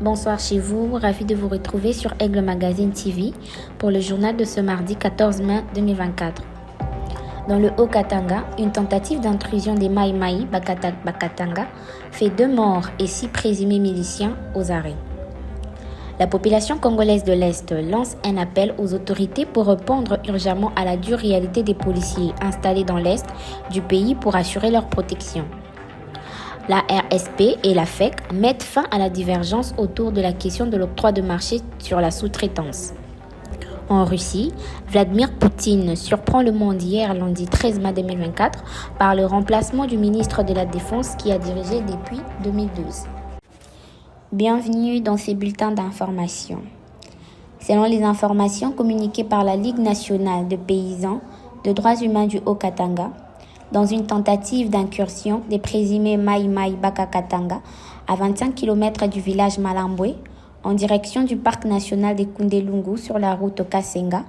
Bonsoir chez vous, ravi de vous retrouver sur Aigle Magazine TV pour le journal de ce mardi 14 mai 2024. Dans le Haut-Katanga, une tentative d'intrusion des Mai Mai Bakatanga fait 2 morts et 6 présumés miliciens aux arrêts. La population congolaise de l'Est lance un appel aux autorités pour répondre urgemment à la dure réalité des policiers installés dans l'Est du pays pour assurer leur protection. La RSP et la FEC mettent fin à la divergence autour de la question de l'octroi de marché sur la sous-traitance. En Russie, Vladimir Poutine surprend le monde hier, lundi 13 mai 2024, par le remplacement du ministre de la Défense qui a dirigé depuis 2012. Bienvenue dans ces bulletins d'information. Selon les informations communiquées par la Ligue nationale de paysans de droits humains du Haut-Katanga, dans une tentative d'incursion des présumés Mai Mai Bakakatanga à 25 km du village Malambwe, en direction du parc national des Kundelungu sur la route Kasenga,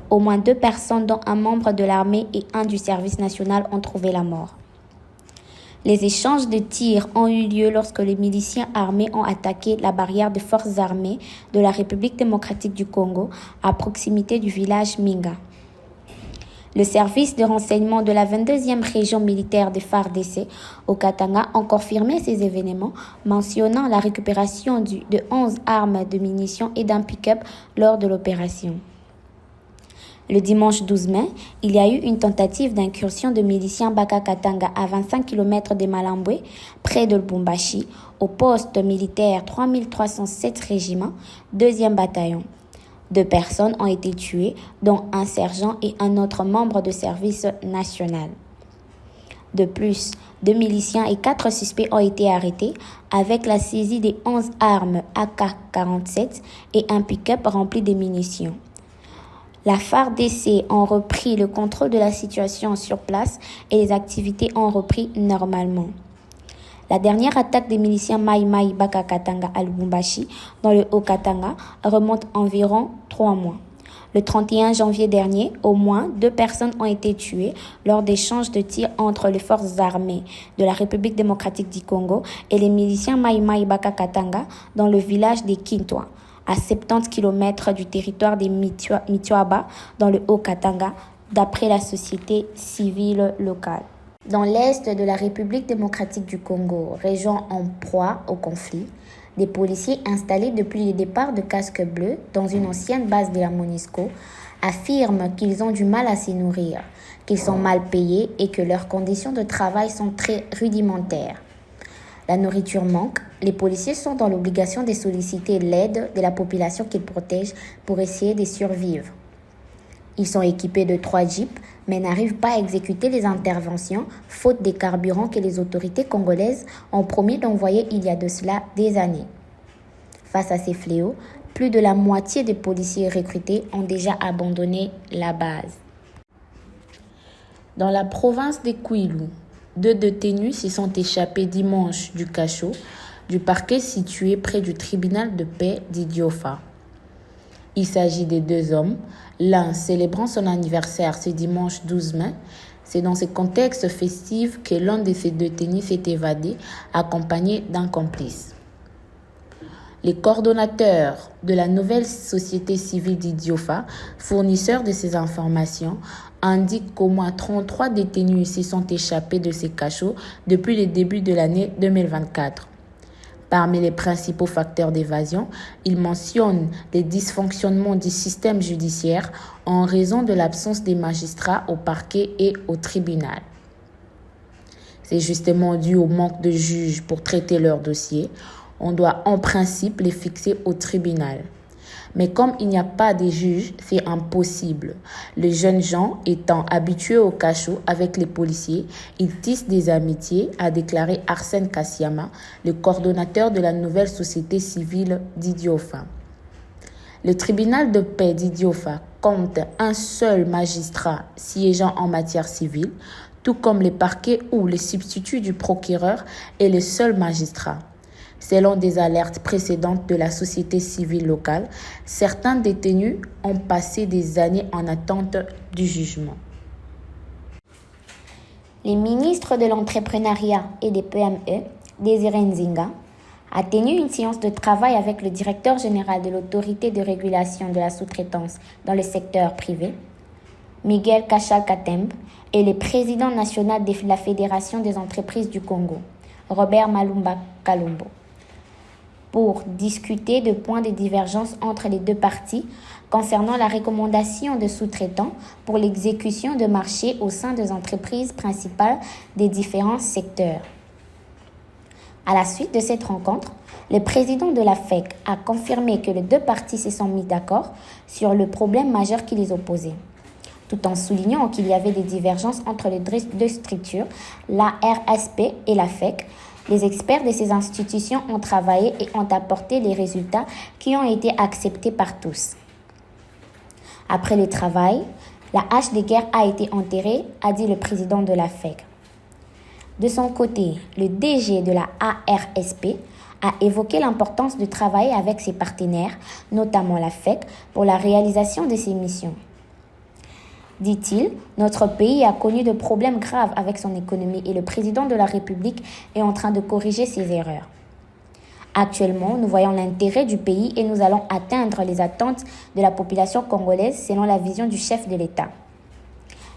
au moins 2 personnes dont un membre de l'armée et un du service national ont trouvé la mort. Les échanges de tirs ont eu lieu lorsque les miliciens armés ont attaqué la barrière des forces armées de la République démocratique du Congo à proximité du village Minga. Le service de renseignement de la 22e région militaire de FARDC au Katanga a confirmé ces événements, mentionnant la récupération de 11 armes de munitions et d'un pick-up lors de l'opération. Le dimanche 12 mai, il y a eu une tentative d'incursion de miliciens Bakakatanga à 25 km de Malambwe, près de Lubumbashi, au poste militaire 3307 régiment, 2e bataillon. 2 personnes ont été tuées, dont un sergent et un autre membre de service national. De plus, 2 miliciens et 4 suspects ont été arrêtés avec la saisie des 11 armes AK-47 et un pick-up rempli de munitions. La FARDC ont repris le contrôle de la situation sur place et les activités ont repris normalement. La dernière attaque des miliciens Mai Mai Bakakatanga à Lubumbashi, dans le Haut-Katanga, remonte environ 3 mois. Le 31 janvier dernier, au moins 2 personnes ont été tuées lors d'échanges de tirs entre les forces armées de la République démocratique du Congo et les miliciens Mai Mai Bakakatanga dans le village des Kintwa, à 70 km du territoire des Mitwaba, dans le Haut-Katanga, d'après la société civile locale. Dans l'est de la République démocratique du Congo, région en proie au conflit, des policiers installés depuis le départ de Casque Bleu dans une ancienne base de la MONUSCO affirment qu'ils ont du mal à s'y nourrir, qu'ils sont mal payés et que leurs conditions de travail sont très rudimentaires. La nourriture manque, les policiers sont dans l'obligation de solliciter l'aide de la population qu'ils protègent pour essayer de survivre. Ils sont équipés de 3 jeeps, mais n'arrivent pas à exécuter les interventions, faute des carburants que les autorités congolaises ont promis d'envoyer il y a de cela des années. Face à ces fléaux, plus de la moitié des policiers recrutés ont déjà abandonné la base. Dans la province de Kwilu, 2 détenus se sont échappés dimanche du cachot du parquet situé près du tribunal de paix d'Idiofa. Il s'agit de 2 hommes, l'un célébrant son anniversaire ce dimanche 12 mai. C'est dans ce contexte festif que l'un de ces détenus s'est évadé, accompagné d'un complice. Les coordonnateurs de la nouvelle société civile d'Idiofa, fournisseurs de ces informations, indiquent qu'au moins 33 détenus s'y sont échappés de ces cachots depuis le début de l'année 2024. Parmi les principaux facteurs d'évasion, il mentionne les dysfonctionnements du système judiciaire en raison de l'absence des magistrats au parquet et au tribunal. C'est justement dû au manque de juges pour traiter leurs dossiers. On doit en principe les fixer au tribunal. Mais comme il n'y a pas de juges, c'est impossible. Les jeunes gens étant habitués au cachot avec les policiers, ils tissent des amitiés, a déclaré Arsène Kassiama, le coordonnateur de la nouvelle société civile d'Idiofa. Le tribunal de paix d'Idiofa compte un seul magistrat siégeant en matière civile, tout comme les parquets où le substitut du procureur est le seul magistrat. Selon des alertes précédentes de la société civile locale, certains détenus ont passé des années en attente du jugement. Les ministres de l'entrepreneuriat et des PME, Désiré Nzinga, a tenu une séance de travail avec le directeur général de l'autorité de régulation de la sous-traitance dans le secteur privé, Miguel Cachal-Katembe, et le président national de la Fédération des entreprises du Congo, Robert Malumba Kalumbo, pour discuter de points de divergence entre les deux parties concernant la recommandation de sous-traitants pour l'exécution de marchés au sein des entreprises principales des différents secteurs. À la suite de cette rencontre, le président de la FEC a confirmé que les deux parties se sont mis d'accord sur le problème majeur qui les opposait, tout en soulignant qu'il y avait des divergences entre les deux structures, la RSP et la FEC. Les experts de ces institutions ont travaillé et ont apporté les résultats qui ont été acceptés par tous. Après le travail, la hache de guerre a été enterrée, a dit le président de la FEC. De son côté, le DG de la ARSP a évoqué l'importance de travailler avec ses partenaires, notamment la FEC, pour la réalisation de ses missions. Dit-il, notre pays a connu de problèmes graves avec son économie et le président de la République est en train de corriger ses erreurs. Actuellement, nous voyons l'intérêt du pays et nous allons atteindre les attentes de la population congolaise selon la vision du chef de l'État.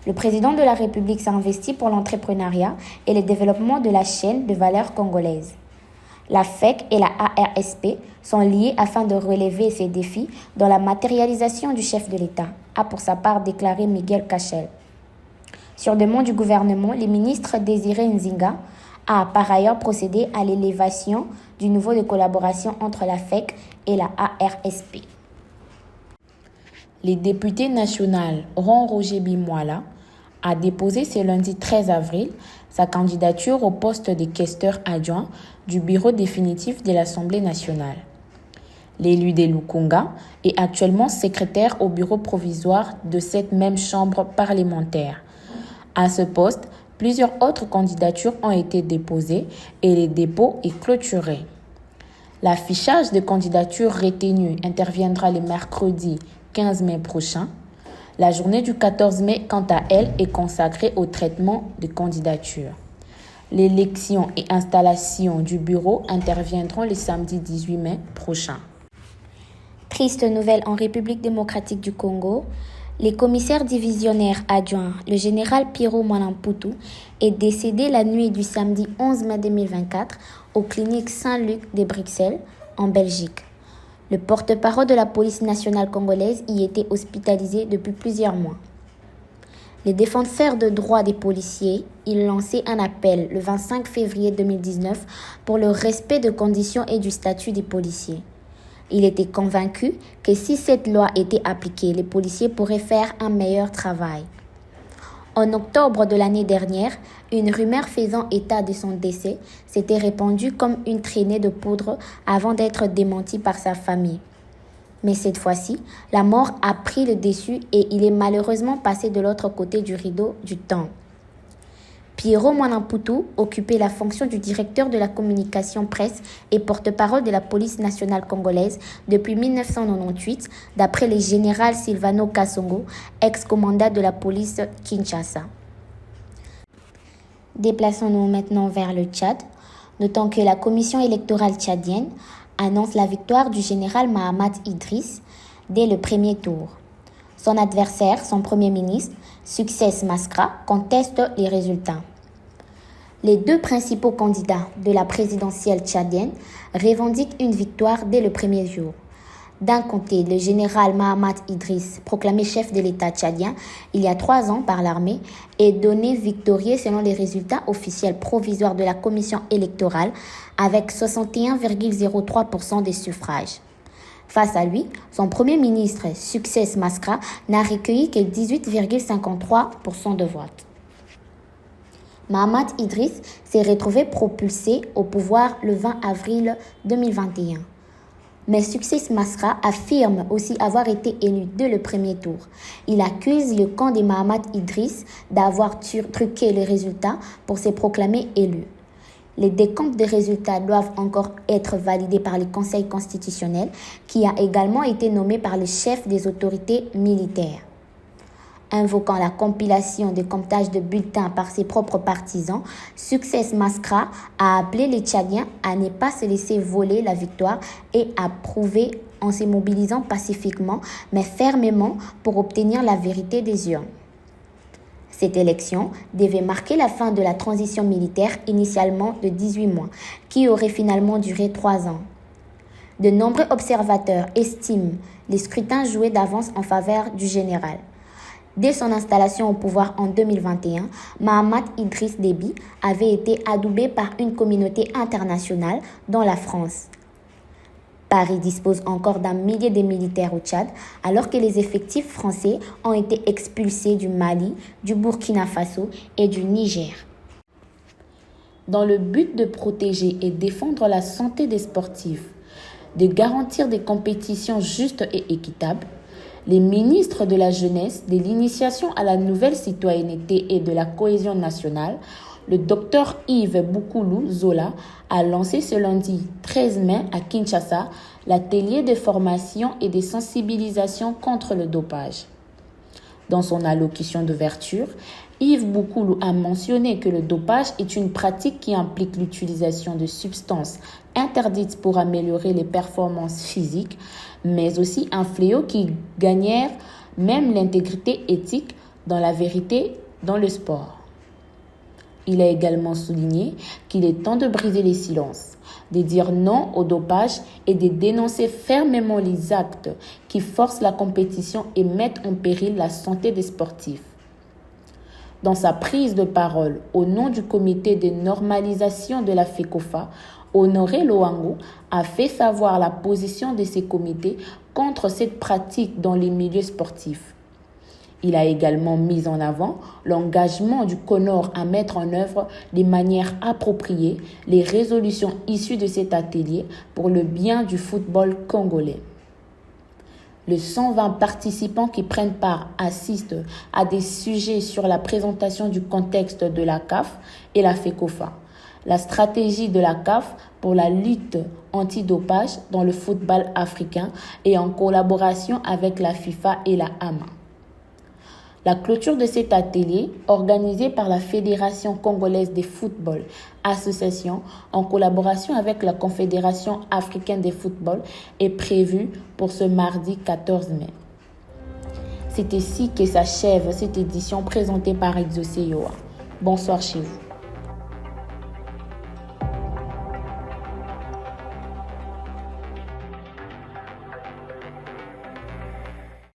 Le président de la République s'est investi pour l'entrepreneuriat et le développement de la chaîne de valeur congolaise. La FEC et la ARSP sont liées afin de relever ces défis dans la matérialisation du chef de l'État, a pour sa part déclaré Miguel Cachel. Sur demande du gouvernement, le ministre Désiré Nzinga a par ailleurs procédé à l'élévation du niveau de collaboration entre la FEC et la ARSP. Le député national Ron-Roger Bimoala a déposé ce lundi 13 avril sa candidature au poste de questeur adjoint du bureau définitif de l'Assemblée nationale. L'élu de Lukunga est actuellement secrétaire au bureau provisoire de cette même chambre parlementaire. À ce poste, plusieurs autres candidatures ont été déposées et le dépôt est clôturé. L'affichage des candidatures retenues interviendra le mercredi 15 mai prochain. La journée du 14 mai, quant à elle, est consacrée au traitement des candidatures. L'élection et installation du bureau interviendront le samedi 18 mai prochain. Triste nouvelle en République démocratique du Congo. Le commissaire divisionnaire adjoint, le général Pierrot Mwanamputu, est décédé la nuit du samedi 11 mai 2024 aux cliniques Saint-Luc de Bruxelles, en Belgique. Le porte-parole de la police nationale congolaise y était hospitalisé depuis plusieurs mois. Les défenseurs de droits des policiers y lançaient un appel le 25 février 2019 pour le respect des conditions et du statut des policiers. Il était convaincu que si cette loi était appliquée, les policiers pourraient faire un meilleur travail. En octobre de l'année dernière, une rumeur faisant état de son décès s'était répandue comme une traînée de poudre avant d'être démentie par sa famille. Mais cette fois-ci, la mort a pris le dessus et il est malheureusement passé de l'autre côté du rideau du temps. Pierrot Mwanamputu occupait la fonction du directeur de la communication presse et porte-parole de la police nationale congolaise depuis 1998, d'après le général Silvano Kasongo, ex-commandant de la police Kinshasa. Déplaçons-nous maintenant vers le Tchad. Notons que la commission électorale tchadienne annonce la victoire du général Mahamat Idriss dès le premier tour. Son adversaire, son premier ministre, Succès Masra, conteste les résultats. Les deux principaux candidats de la présidentielle tchadienne revendiquent une victoire dès le premier jour. D'un côté, le général Mahamat Idriss, proclamé chef de l'État tchadien il y a 3 ans par l'armée, est donné victorieux selon les résultats officiels provisoires de la commission électorale avec 61,03% des suffrages. Face à lui, son premier ministre, Succès Masra, n'a recueilli que 18,53% de votes. Mahamat Idriss s'est retrouvé propulsé au pouvoir le 20 avril 2021. Mais Succès Masra affirme aussi avoir été élu dès le premier tour. Il accuse le camp de Mahamat Idriss d'avoir truqué les résultats pour se proclamer élu. Les décomptes des résultats doivent encore être validés par le Conseil constitutionnel, qui a également été nommé par le chef des autorités militaires. invoquant la compilation des comptages de bulletins par ses propres partisans, Success Masra a appelé les Tchadiens à ne pas se laisser voler la victoire et à prouver en se mobilisant pacifiquement mais fermement pour obtenir la vérité des urnes. Cette élection devait marquer la fin de la transition militaire initialement de 18 mois, qui aurait finalement duré 3 ans. De nombreux observateurs estiment les scrutins joués d'avance en faveur du général. Dès son installation au pouvoir en 2021, Mahamat Idriss Déby avait été adoubé par une communauté internationale, dont la France. Paris dispose encore d'un millier de militaires au Tchad, alors que les effectifs français ont été expulsés du Mali, du Burkina Faso et du Niger. Dans le but de protéger et défendre la santé des sportifs, de garantir des compétitions justes et équitables, les ministres de la Jeunesse, de l'Initiation à la nouvelle citoyenneté et de la cohésion nationale, le docteur Yves Boukoulou Zola a lancé ce lundi 13 mai à Kinshasa l'atelier de formation et de sensibilisation contre le dopage. Dans son allocution d'ouverture, Yves Boukoulou a mentionné que le dopage est une pratique qui implique l'utilisation de substances interdites pour améliorer les performances physiques, mais aussi un fléau qui gagnèrent même l'intégrité éthique dans la vérité dans le sport. Il a également souligné qu'il est temps de briser les silences, de dire non au dopage et de dénoncer fermement les actes qui forcent la compétition et mettent en péril la santé des sportifs. Dans sa prise de parole au nom du comité de normalisation de la FECOFA, Honoré Loango a fait savoir la position de ces comités contre cette pratique dans les milieux sportifs. Il a également mis en avant l'engagement du CONOR à mettre en œuvre de manière appropriée les résolutions issues de cet atelier pour le bien du football congolais. Les 120 participants qui prennent part assistent à des sujets sur la présentation du contexte de la CAF et la FECOFA, la stratégie de la CAF pour la lutte anti-dopage dans le football africain et en collaboration avec la FIFA et la AMA. La clôture de cet atelier, organisé par la Fédération congolaise de football, association en collaboration avec la Confédération africaine de football, est prévue pour ce mardi 14 mai. C'est ici que s'achève cette édition présentée par Exoseyoa. Bonsoir chez vous.